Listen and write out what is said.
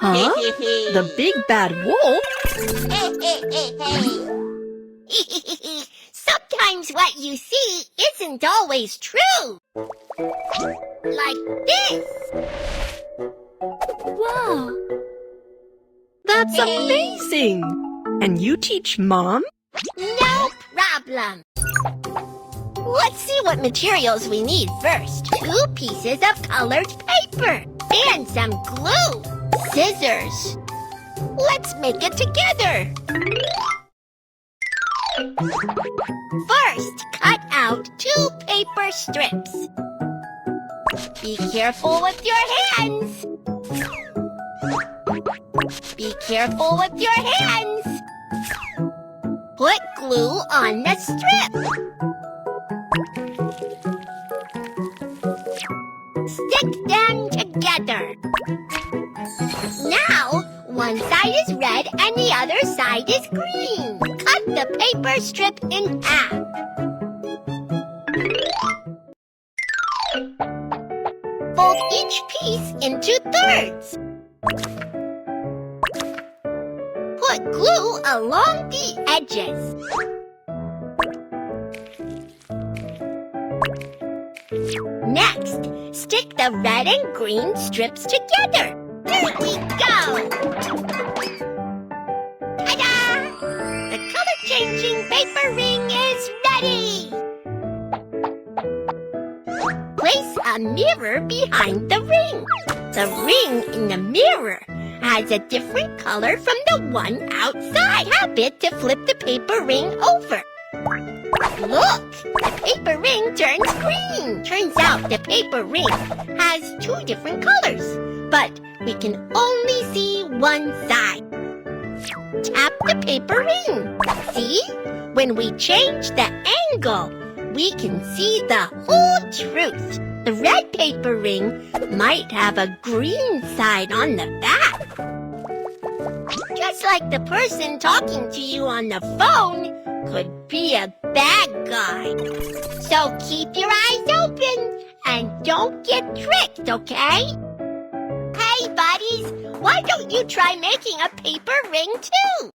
Huh? The big bad wolf? Sometimes what you see isn't always true. Like this. Wow! That's amazing! And you teach Mom? No problem. Let's see what materials we need first. 2 pieces of colored paper and some glue. Scissors. Let's make it together. First, cut out 2 paper strips. Be careful with your hands. Be careful with your hands. Put glue on the strip. Stick them together. Now, one side is red and the other side is green. Cut the paper strip in half. Fold each piece into thirds. Put glue along the edges. Next, stick the red and green strips together. There we go! Ta-da! The color-changing paper ring is ready! Place a mirror behind the ring. The ring in the mirror has a different color from the one outside. Tap it to flip the paper ring over. Look! The paper ring turns green. Turns out the paper ring has 2 different colors, but we can only see one side. Tap the paper ring. See? When we change the angle, we can see the whole truth. The red paper ring might have a green side on the back. Just like the person talking to you on the phone could be a bad guy. So keep your eyes open and don't get tricked, okay? Hey, buddies, why don't you try making a paper ring too?